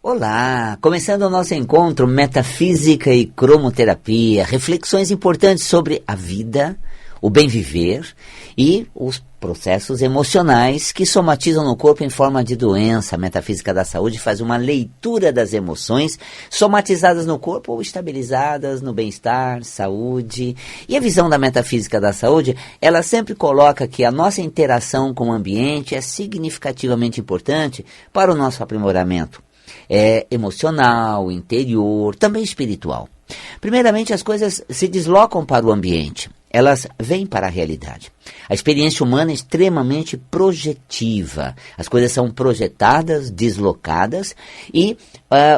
Olá, começando o nosso encontro Metafísica e Cromoterapia, reflexões importantes sobre a vida, o bem-viver e os processos emocionais que somatizam no corpo em forma de doença. A Metafísica da Saúde faz uma leitura das emoções somatizadas no corpo ou estabilizadas no bem-estar, saúde. E a visão da Metafísica da Saúde, ela sempre coloca que a nossa interação com o ambiente é significativamente importante para o nosso aprimoramento. Emocional, interior, também espiritual. Primeiramente, as coisas se deslocam para o ambiente, elas vêm para a realidade. A experiência humana é extremamente projetiva, as coisas são projetadas, deslocadas e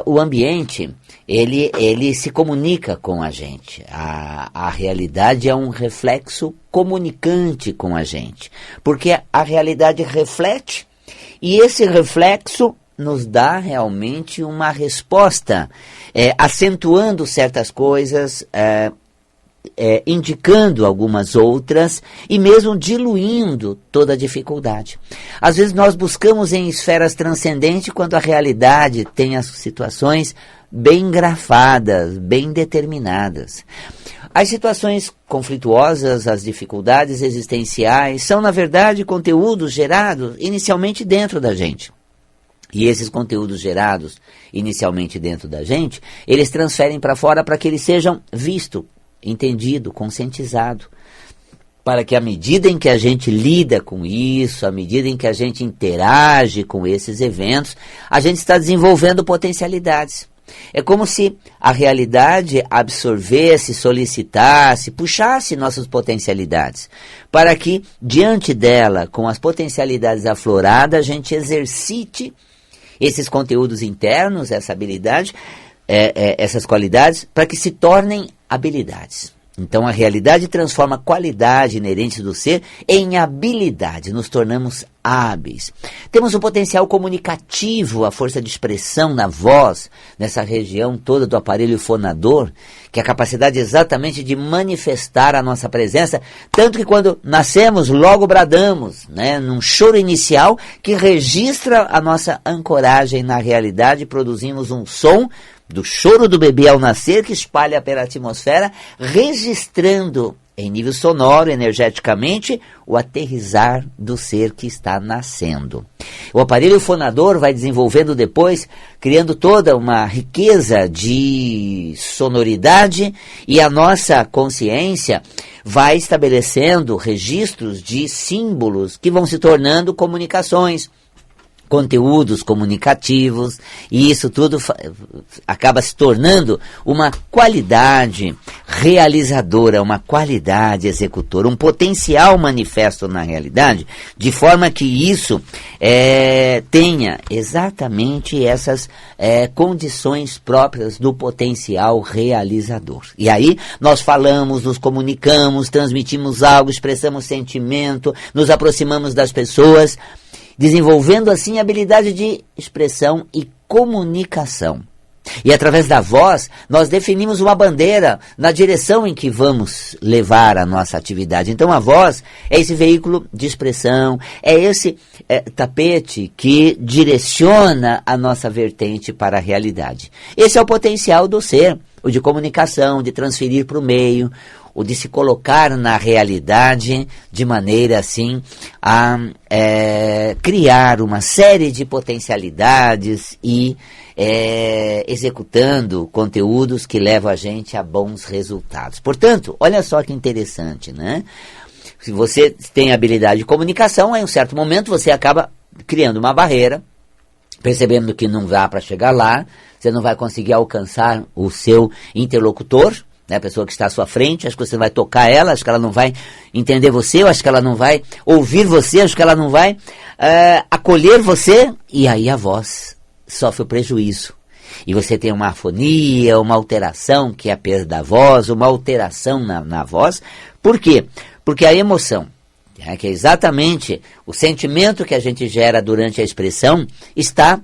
o ambiente, ele se comunica com a gente. A realidade é um reflexo comunicante com a gente, porque a realidade reflete e esse reflexo nos dá realmente uma resposta, acentuando certas coisas, indicando algumas outras e mesmo diluindo toda a dificuldade. Às vezes nós buscamos em esferas transcendentes quando a realidade tem as situações bem grafadas, bem determinadas. As situações conflituosas, as dificuldades existenciais, são na verdade conteúdos gerados inicialmente dentro da gente. E esses conteúdos gerados inicialmente dentro da gente, eles transferem para fora para que eles sejam vistos, entendidos, conscientizados. Para que à medida em que a gente lida com isso, à medida em que a gente interage com esses eventos, a gente está desenvolvendo potencialidades. É como se a realidade absorvesse, solicitasse, puxasse nossas potencialidades, para que diante dela, com as potencialidades afloradas, a gente exercite esses conteúdos internos, essa habilidade, essas qualidades, para que se tornem habilidades. Então a realidade transforma a qualidade inerente do ser em habilidade, nos tornamos hábeis. Temos um potencial comunicativo, a força de expressão na voz, nessa região toda do aparelho fonador, que é a capacidade exatamente de manifestar a nossa presença, tanto que quando nascemos logo bradamos, num choro inicial que registra a nossa ancoragem na realidade, produzimos um som do choro do bebê ao nascer, que espalha pela atmosfera, registrando em nível sonoro, energeticamente, o aterrissar do ser que está nascendo. O aparelho fonador vai desenvolvendo depois, criando toda uma riqueza de sonoridade, e a nossa consciência vai estabelecendo registros de símbolos que vão se tornando comunicações, conteúdos comunicativos, e isso tudo acaba se tornando uma qualidade realizadora, uma qualidade executora, um potencial manifesto na realidade, de forma que isso tenha exatamente essas condições próprias do potencial realizador. E aí nós falamos, nos comunicamos, transmitimos algo, expressamos sentimento, nos aproximamos das pessoas, desenvolvendo assim a habilidade de expressão e comunicação. E através da voz, nós definimos uma bandeira na direção em que vamos levar a nossa atividade. Então a voz é esse veículo de expressão, é esse tapete que direciona a nossa vertente para a realidade. Esse é o potencial do ser, o de comunicação, de transferir para o meio, o de se colocar na realidade de maneira assim a criar uma série de potencialidades e executando conteúdos que levam a gente a bons resultados. Portanto, olha só que interessante, né? Se você tem habilidade de comunicação, em um certo momento você acaba criando uma barreira, percebendo que não dá para chegar lá, você não vai conseguir alcançar o seu interlocutor, a pessoa que está à sua frente, acho que você vai tocar ela, acho que ela não vai entender você, acho que ela não vai ouvir você, acho que ela não vai acolher você, e aí a voz sofre o prejuízo. e você tem uma afonia, uma alteração, que é a perda da voz, uma alteração na voz. Por quê? Porque a emoção, que é exatamente o sentimento que a gente gera durante a expressão, está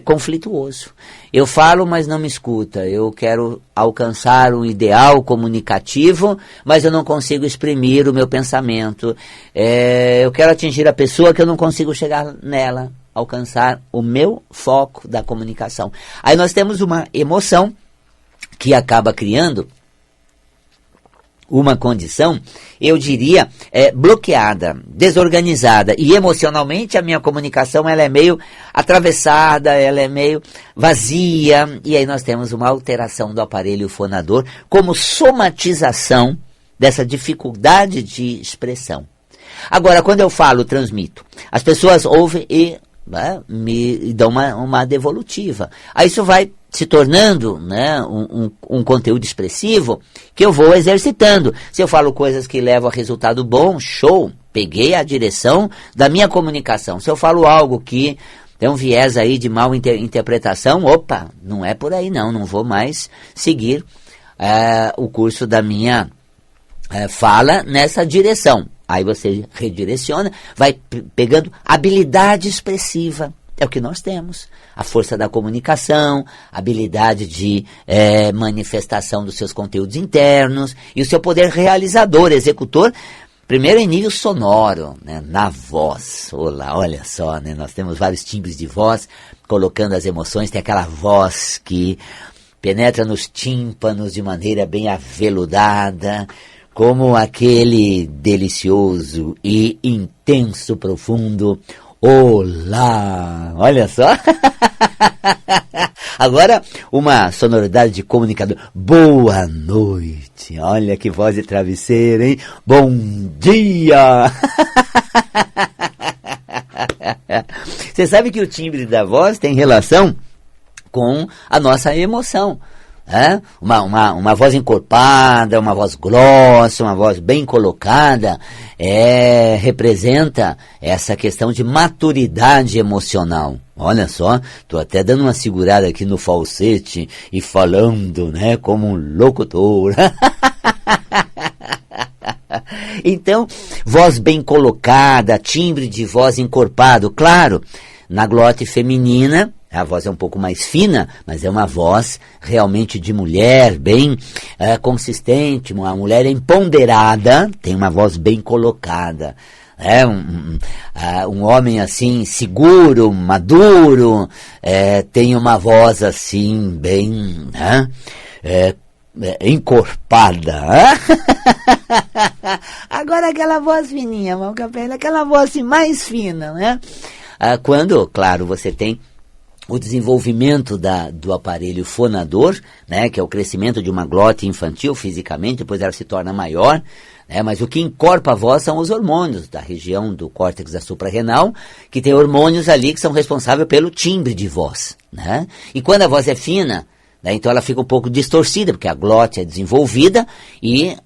conflituoso. Eu falo, mas não me escuta. Eu quero alcançar um ideal comunicativo, mas eu não consigo exprimir o meu pensamento. Eu quero atingir a pessoa que eu não consigo chegar nela, alcançar o meu foco da comunicação. Aí nós temos uma emoção que acaba criando uma condição, eu diria, bloqueada, desorganizada, e emocionalmente a minha comunicação ela é meio atravessada, ela é meio vazia, e aí nós temos uma alteração do aparelho fonador como somatização dessa dificuldade de expressão. Agora, quando eu falo, transmito, as pessoas ouvem e me dão uma devolutiva. Aí isso vai se tornando, né, um conteúdo expressivo que eu vou exercitando. Se eu falo coisas que levam a resultado bom, show, peguei a direção da minha comunicação. Se eu falo algo que tem um viés aí de mal interpretação, opa, não é por aí não vou mais seguir o curso da minha fala nessa direção. Aí você redireciona, vai pegando habilidade expressiva. É o que nós temos. A força da comunicação, a habilidade de manifestação dos seus conteúdos internos e o seu poder realizador, executor, primeiro em nível sonoro, né, na voz. Olha só, né, nós temos vários timbres de voz, colocando as emoções, tem aquela voz que penetra nos tímpanos de maneira bem aveludada, como aquele delicioso e intenso, profundo olá, olha só. Agora, uma sonoridade de comunicador. Boa noite, olha que voz de travesseiro, hein? Bom dia. Você sabe que o timbre da voz tem relação com a nossa emoção. Uma voz encorpada, uma voz grossa, uma voz bem colocada, representa essa questão de maturidade emocional. Olha só, estou até dando uma segurada aqui no falsete e falando, né, como um locutor. Então, voz bem colocada, timbre de voz encorpado, claro, na glote feminina, a voz é um pouco mais fina, mas é uma voz realmente de mulher, bem consistente, uma mulher empoderada, tem uma voz bem colocada. Um homem assim, seguro, maduro, tem uma voz assim, bem encorpada. Agora aquela voz fininha, aquela voz assim, mais fina, né? Quando, claro, você tem o desenvolvimento do aparelho fonador, né, que é o crescimento de uma glote infantil fisicamente, depois ela se torna maior, né, mas o que encorpa a voz são os hormônios da região do córtex da suprarrenal, que tem hormônios ali que são responsáveis pelo timbre de voz, né? E quando a voz é fina, né, então ela fica um pouco distorcida, porque a glote é desenvolvida e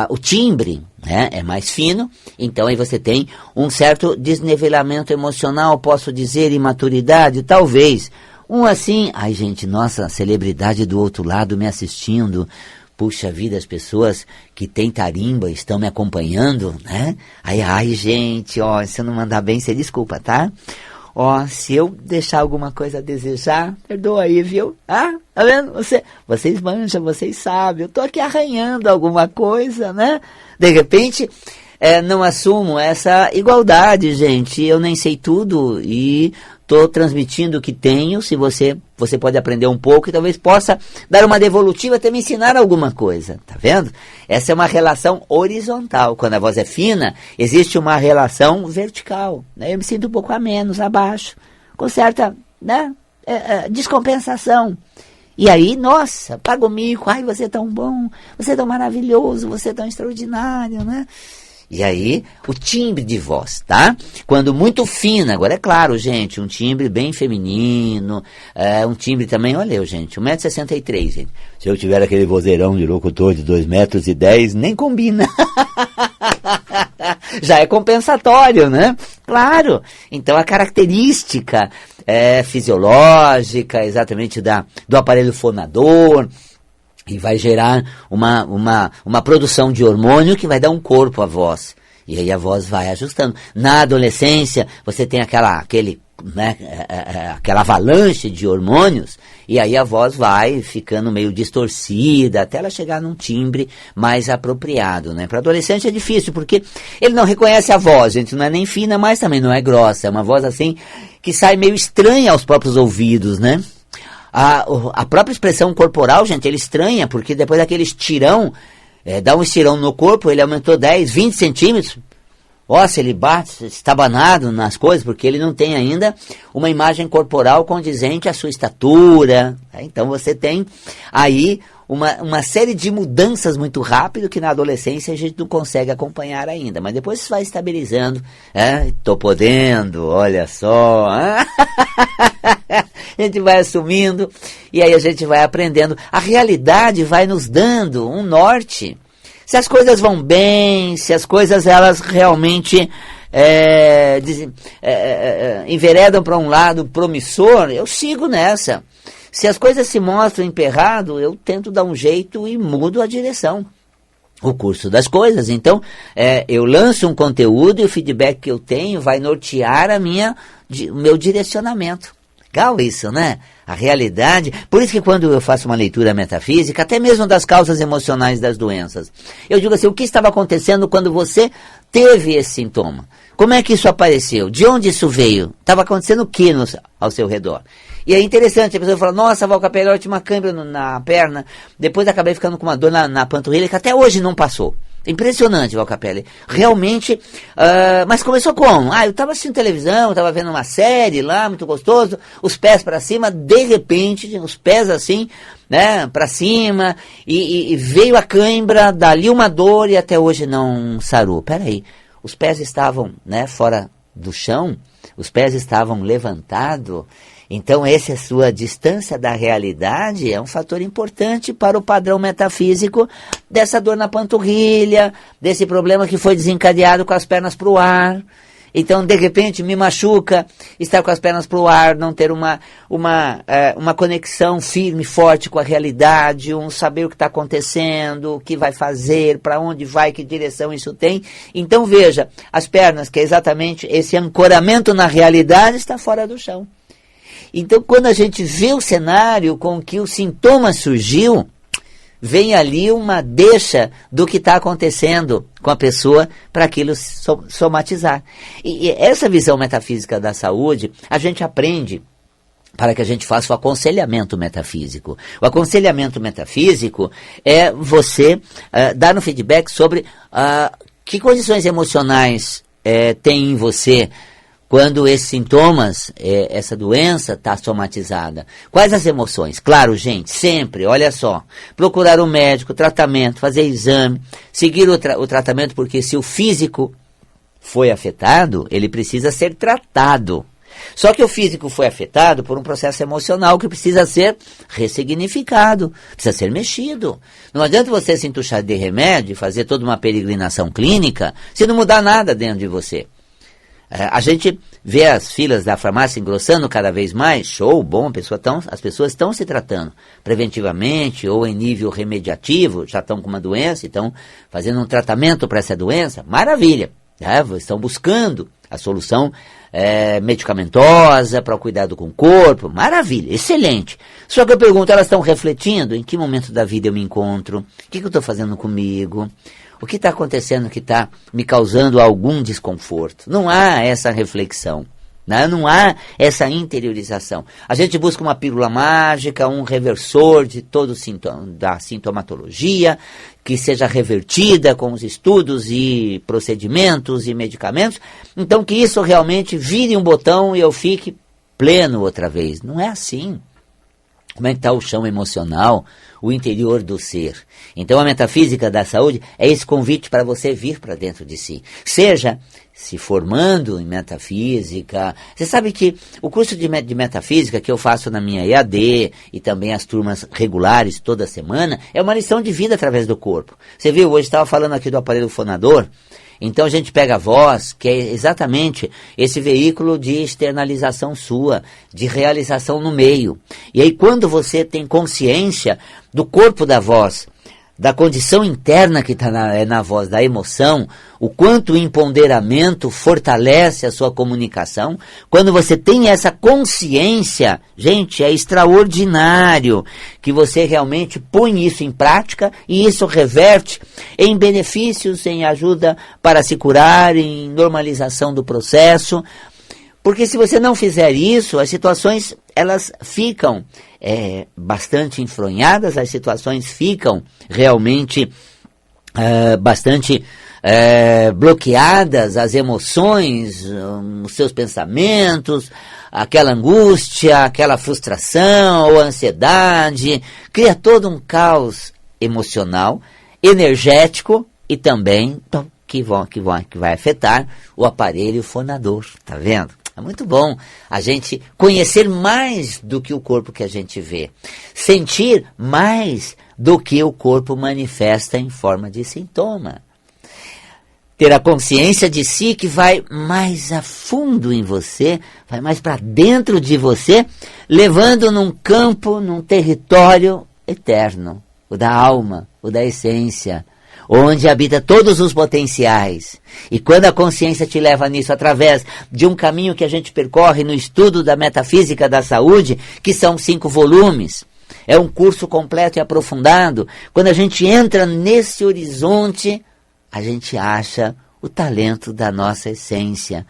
o timbre, né, é mais fino, então aí você tem um certo desnivelamento emocional, posso dizer, imaturidade, talvez. Assim, ai gente, nossa, celebridade do outro lado me assistindo, puxa vida, as pessoas que têm tarimba estão me acompanhando, né? Ai gente, se eu não mandar bem, você desculpa, tá? Se eu deixar alguma coisa a desejar, perdoa aí, viu? Tá vendo? Vocês manjam, vocês sabem, eu tô aqui arranhando alguma coisa, né? De repente, não assumo essa igualdade, gente. Eu nem sei tudo e estou transmitindo o que tenho. Se você pode aprender um pouco e talvez possa dar uma devolutiva, até me ensinar alguma coisa. Tá vendo? Essa é uma relação horizontal. Quando a voz é fina, existe uma relação vertical, né? Eu me sinto um pouco a menos, abaixo, com certa, né, descompensação. E aí, nossa, paga o mico, ai, você é tão bom, você é tão maravilhoso, você é tão extraordinário, né? E aí, o timbre de voz, tá? Quando muito fina, agora é claro, gente, um timbre bem feminino, um timbre também, olha eu, gente, 1,63 m, gente. Se eu tiver aquele vozeirão de locutor de 2,10 m, nem combina. Já é compensatório, né? Claro, então a característica fisiológica exatamente do aparelho fonador, e vai gerar uma produção de hormônio que vai dar um corpo à voz. E aí a voz vai ajustando. Na adolescência, você tem aquela avalanche de hormônios, e aí a voz vai ficando meio distorcida, até ela chegar num timbre mais apropriado, né? Para adolescente é difícil, porque ele não reconhece a voz, gente, não é nem fina, mas também não é grossa, é uma voz assim, que sai meio estranha aos próprios ouvidos, né? A própria expressão corporal, gente, ele estranha, porque depois daquele estirão, dá um estirão no corpo, ele aumentou 10, 20 centímetros, se ele bate, estabanado nas coisas, porque ele não tem ainda uma imagem corporal condizente à sua estatura. Então você tem aí uma série de mudanças muito rápido que na adolescência a gente não consegue acompanhar ainda. Mas depois isso vai estabilizando. Tô podendo, olha só. A gente vai assumindo e aí a gente vai aprendendo. A realidade vai nos dando um norte. Se as coisas vão bem, se as coisas elas realmente enveredam para um lado promissor, eu sigo nessa. Se as coisas se mostram emperrado, eu tento dar um jeito e mudo a direção, o curso das coisas. Então, eu lanço um conteúdo e o feedback que eu tenho vai nortear o meu direcionamento. Legal isso, né? A realidade. Por isso que quando eu faço uma leitura metafísica, até mesmo das causas emocionais das doenças, eu digo assim, o que estava acontecendo quando você teve esse sintoma? Como é que isso apareceu? De onde isso veio? Estava acontecendo o que ao seu redor? E é interessante, a pessoa fala, nossa, Val Capelli, eu tinha uma câimbra na perna, depois acabei ficando com uma dor na panturrilha que até hoje não passou. Impressionante, Val Capelli. Realmente, mas começou como? Eu estava assistindo televisão, estava vendo uma série lá, muito gostoso, os pés para cima, de repente, os pés assim, né, para cima, e veio a cãibra, dali uma dor e até hoje não sarou. Peraí, os pés estavam, né, fora do chão, os pés estavam levantados. Então, essa sua distância da realidade é um fator importante para o padrão metafísico dessa dor na panturrilha, desse problema que foi desencadeado com as pernas para o ar. Então, de repente, me machuca estar com as pernas para o ar, não ter uma conexão firme, forte com a realidade, saber o que está acontecendo, o que vai fazer, para onde vai, que direção isso tem. Então, veja, as pernas, que é exatamente esse ancoramento na realidade, está fora do chão. Então, quando a gente vê o cenário com que o sintoma surgiu, vem ali uma deixa do que está acontecendo com a pessoa para aquilo somatizar. E essa visão metafísica da saúde, a gente aprende para que a gente faça o aconselhamento metafísico. O aconselhamento metafísico é você dar um feedback sobre que condições emocionais tem em você, quando esses sintomas, essa doença está somatizada. Quais as emoções? Claro, gente, sempre, olha só, procurar um médico, tratamento, fazer exame, seguir o tratamento, porque se o físico foi afetado, ele precisa ser tratado. Só que o físico foi afetado por um processo emocional que precisa ser ressignificado, precisa ser mexido. Não adianta você se entuchar de remédio e fazer toda uma peregrinação clínica se não mudar nada dentro de você. A gente vê as filas da farmácia engrossando cada vez mais, show, bom, as pessoas estão se tratando preventivamente ou em nível remediativo, já estão com uma doença, estão fazendo um tratamento para essa doença, maravilha, estão buscando a solução medicamentosa para o cuidado com o corpo, maravilha, excelente. Só que eu pergunto, elas estão refletindo em que momento da vida eu me encontro, o que eu estou fazendo comigo? O que está acontecendo que está me causando algum desconforto? Não há essa reflexão, né? Não há essa interiorização. A gente busca uma pílula mágica, um reversor de todo da sintomatologia, que seja revertida com os estudos e procedimentos e medicamentos. Então que isso realmente vire um botão e eu fique pleno outra vez. Não é assim. Como é que está o chão emocional, o interior do ser? Então a metafísica da saúde é esse convite para você vir para dentro de si. Seja se formando em metafísica. Você sabe que o curso de metafísica que eu faço na minha EAD e também as turmas regulares toda semana é uma lição de vida através do corpo. Você viu, hoje estava falando aqui do aparelho fonador. Então a gente pega a voz, que é exatamente esse veículo de externalização sua, de realização no meio. E aí quando você tem consciência do corpo da voz, da condição interna que está na voz, da emoção, o quanto o empoderamento fortalece a sua comunicação, quando você tem essa consciência, gente, é extraordinário que você realmente põe isso em prática e isso reverte em benefícios, em ajuda para se curar, em normalização do processo. Porque se você não fizer isso, as situações elas ficam bastante enfronhadas, as situações ficam realmente bastante bloqueadas, as emoções, os seus pensamentos, aquela angústia, aquela frustração ou ansiedade, cria todo um caos emocional, energético e também que vai afetar o aparelho fonador, tá vendo? É muito bom a gente conhecer mais do que o corpo que a gente vê, sentir mais do que o corpo manifesta em forma de sintoma. Ter a consciência de si que vai mais a fundo em você, vai mais para dentro de você, levando num campo, num território eterno, o da alma, o da essência, onde habita todos os potenciais. E quando a consciência te leva nisso através de um caminho que a gente percorre no estudo da metafísica da saúde, que são 5 volumes, é um curso completo e aprofundado, quando a gente entra nesse horizonte, a gente acha o talento da nossa essência,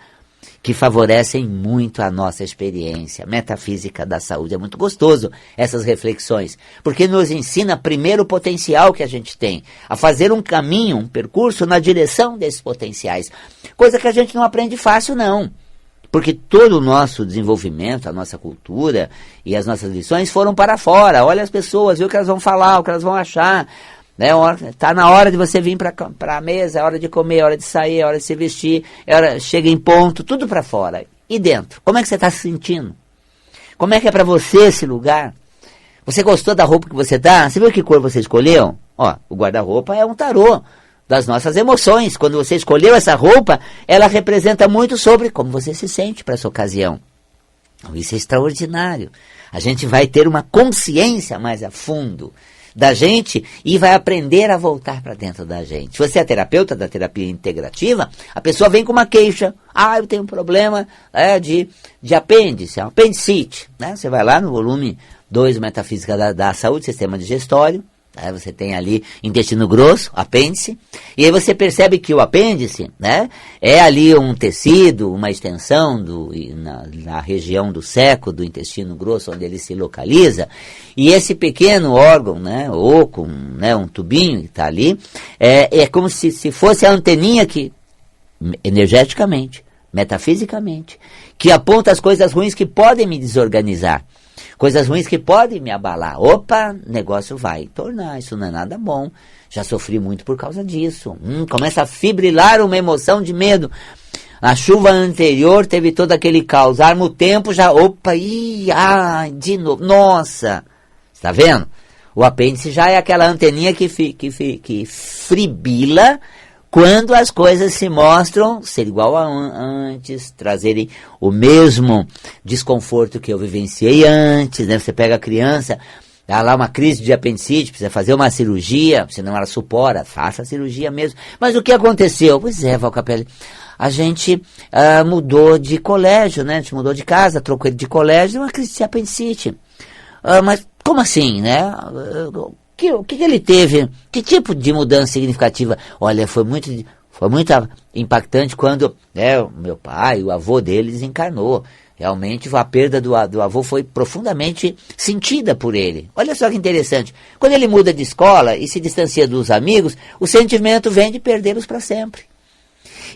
que favorecem muito a nossa experiência. Metafísica da saúde. É muito gostoso essas reflexões, porque nos ensina primeiro o potencial que a gente tem, a fazer um caminho, um percurso na direção desses potenciais. Coisa que a gente não aprende fácil, não. Porque todo o nosso desenvolvimento, a nossa cultura e as nossas lições foram para fora. Olha as pessoas, vê o que elas vão falar, o que elas vão achar. Tá na hora de você vir para a mesa, é hora de comer, é hora de sair, é hora de se vestir, chega em ponto, tudo para fora. E dentro, como é que você está se sentindo? Como é que é para você esse lugar? Você gostou da roupa que você tá? Você viu que cor você escolheu? O guarda-roupa é um tarô das nossas emoções. Quando você escolheu essa roupa, ela representa muito sobre como você se sente para essa ocasião. Isso é extraordinário. A gente vai ter uma consciência mais a fundo da gente e vai aprender a voltar para dentro da gente. Se você é terapeuta da terapia integrativa, a pessoa vem com uma queixa. Eu tenho um problema de apêndice, apendicite. Você vai lá no volume 2, Metafísica da Saúde, Sistema Digestório. Você tem ali intestino grosso, apêndice, e aí você percebe que o apêndice, é ali um tecido, uma extensão na região do seco, do intestino grosso, onde ele se localiza, e esse pequeno órgão, oco, um tubinho que está ali, é como se fosse a anteninha que, energeticamente, metafisicamente, que aponta as coisas ruins que podem me desorganizar. Coisas ruins que podem me abalar. Negócio vai tornar, isso não é nada bom. Já sofri muito por causa disso. Começa a fibrilar uma emoção de medo. A chuva anterior teve todo aquele caos. Arma o tempo, já... de novo. Nossa! Está vendo? O apêndice já é aquela anteninha que fribila quando as coisas se mostram ser igual a antes, trazerem o mesmo desconforto que eu vivenciei antes, Você pega a criança, dá lá uma crise de apendicite, precisa fazer uma cirurgia, senão ela supora, faça a cirurgia mesmo. Mas o que aconteceu? Pois é, Valcapelli, a gente mudou de colégio, A gente mudou de casa, trocou ele de colégio, uma crise de apendicite. Mas como assim, O que ele teve? Que tipo de mudança significativa? Olha, foi muito impactante quando o meu pai, o avô dele desencarnou. Realmente a perda do avô foi profundamente sentida por ele. Olha só que interessante. Quando ele muda de escola e se distancia dos amigos, o sentimento vem de perdê-los para sempre.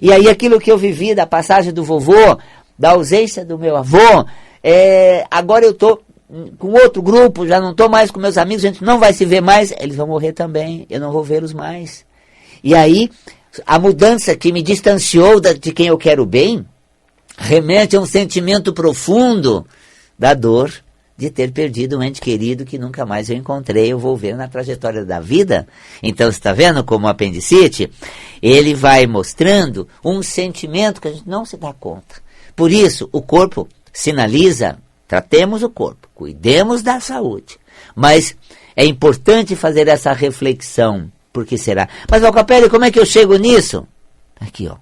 E aí aquilo que eu vivi da passagem do vovô, da ausência do meu avô, agora eu estou com outro grupo, já não estou mais com meus amigos, a gente não vai se ver mais, eles vão morrer também, eu não vou vê-los mais. E aí, a mudança que me distanciou de quem eu quero bem, remete a um sentimento profundo da dor de ter perdido um ente querido que nunca mais eu encontrei, eu vou ver na trajetória da vida. Então, você está vendo como apendicite? ele vai mostrando um sentimento que a gente não se dá conta. Por isso, o corpo sinaliza, tratemos o corpo, cuidemos da saúde. Mas é importante fazer essa reflexão. Por que será? Mas, Valcapelli, como é que eu chego nisso? Aqui, ó.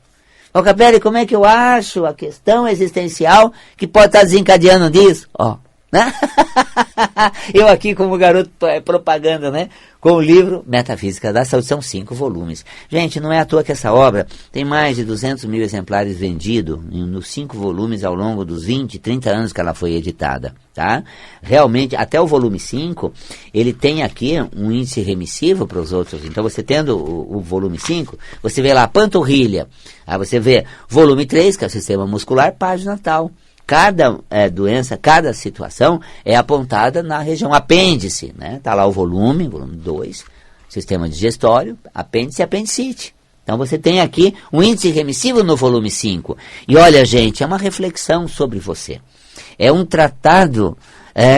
Valcapelli, como é que eu acho a questão existencial que pode estar desencadeando disso? Ó. Eu aqui como garoto propaganda, né? Com o livro Metafísica da Saúde, são 5 volumes. Gente, não é à toa que essa obra tem mais de 200 mil exemplares vendidos nos 5 volumes ao longo dos 20, 30 anos que ela foi editada, tá? Realmente, até o volume 5, ele tem aqui um índice remissivo para os outros. Então, você tendo o volume 5, você vê lá a panturrilha, aí você vê volume 3, que é o sistema muscular, página tal. Cada doença, cada situação é apontada na região apêndice, né? Está lá o volume 2, sistema digestório, apêndice e apendicite. Então você tem aqui um índice remissivo no volume 5. E olha, gente, é uma reflexão sobre você. É um tratado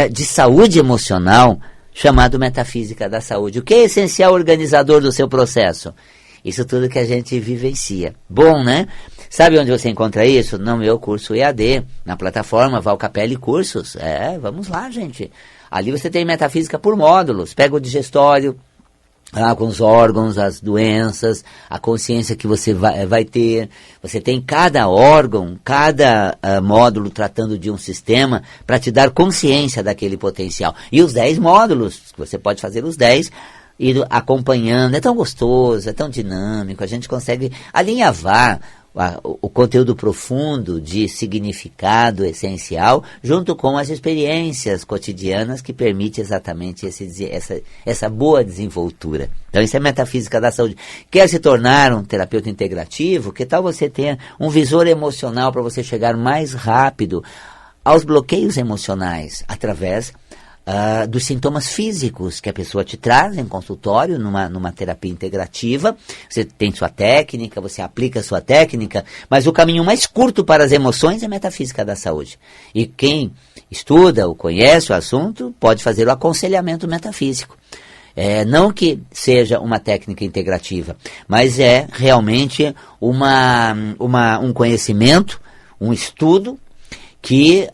de saúde emocional chamado Metafísica da Saúde. O que é essencial organizador do seu processo? Isso tudo que a gente vivencia. Bom, né? Sabe onde você encontra isso? No meu curso EAD, na plataforma Valcapelli Cursos. Vamos lá, gente. Ali você tem metafísica por módulos. Pega o digestório, com os órgãos, as doenças, a consciência que você vai ter. Você tem cada órgão, cada módulo tratando de um sistema para te dar consciência daquele potencial. E os 10 módulos, você pode fazer os 10 ir acompanhando. É tão gostoso, é tão dinâmico, a gente consegue alinhavar o conteúdo profundo de significado essencial junto com as experiências cotidianas que permite exatamente essa boa desenvoltura. Então isso é metafísica da saúde. Quer se tornar um terapeuta integrativo? Que tal você ter um visor emocional para você chegar mais rápido aos bloqueios emocionais através dos sintomas físicos que a pessoa te traz em consultório, numa terapia integrativa. Você tem sua técnica, você aplica a sua técnica, mas o caminho mais curto para as emoções é a metafísica da saúde. E quem estuda ou conhece o assunto pode fazer o aconselhamento metafísico. Não que seja uma técnica integrativa, mas é realmente um conhecimento, um estudo que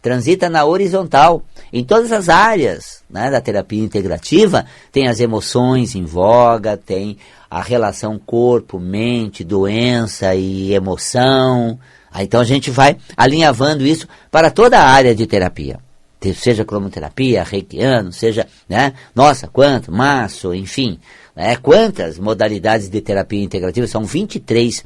transita na horizontal. Em todas as áreas, né, da terapia integrativa, tem as emoções em voga, tem a relação corpo, mente, doença e emoção. Então a gente vai alinhavando isso para toda a área de terapia. Seja cromoterapia, reikiano, seja, né, maço, enfim. Quantas modalidades de terapia integrativa? São 23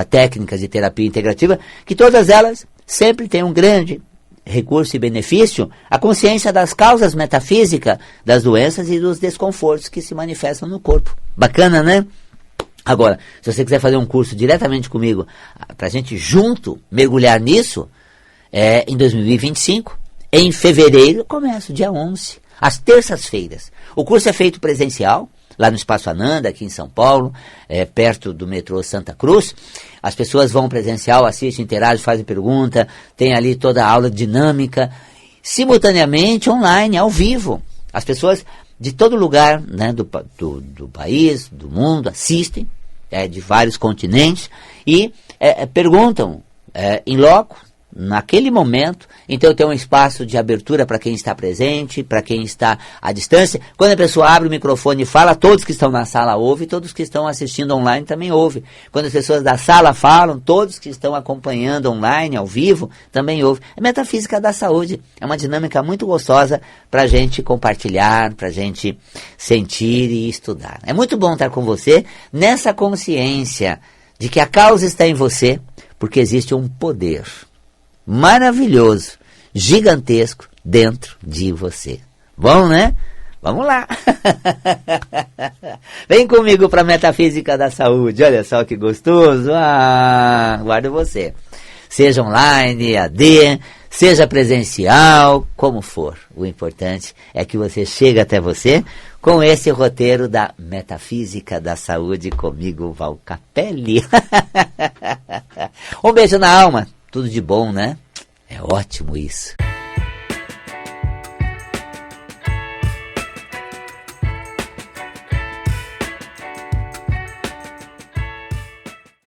técnicas de terapia integrativa, que todas elas sempre têm um grande recurso e benefício, a consciência das causas metafísicas das doenças e dos desconfortos que se manifestam no corpo. Bacana, né? Agora, se você quiser fazer um curso diretamente comigo, para a gente junto mergulhar nisso, em 2025, em fevereiro, começo, dia 11, às terças-feiras. O curso é feito presencial, lá no Espaço Ananda, aqui em São Paulo, perto do metrô Santa Cruz. As pessoas vão presencial, assistem, interagem, fazem pergunta, tem ali toda a aula dinâmica, simultaneamente online, ao vivo. As pessoas de todo lugar, né, do país, do mundo, assistem, de vários continentes, e perguntam em loco, naquele momento. Então eu tenho um espaço de abertura para quem está presente, para quem está à distância. Quando a pessoa abre o microfone e fala, todos que estão na sala ouvem, todos que estão assistindo online também ouvem. Quando as pessoas da sala falam, todos que estão acompanhando online, ao vivo, também ouvem. É metafísica da saúde. É uma dinâmica muito gostosa para a gente compartilhar, para a gente sentir e estudar. É muito bom estar com você nessa consciência de que a causa está em você, porque existe um poder maravilhoso, gigantesco dentro de você. Bom, né? Vamos lá. Vem comigo para a Metafísica da Saúde. Olha só que gostoso. Guardo você. Seja online, AD, seja presencial, como for. O importante é que você chegue até você com esse roteiro da Metafísica da Saúde comigo, Valcapelli. Um beijo na alma. Tudo de bom, né? É ótimo isso.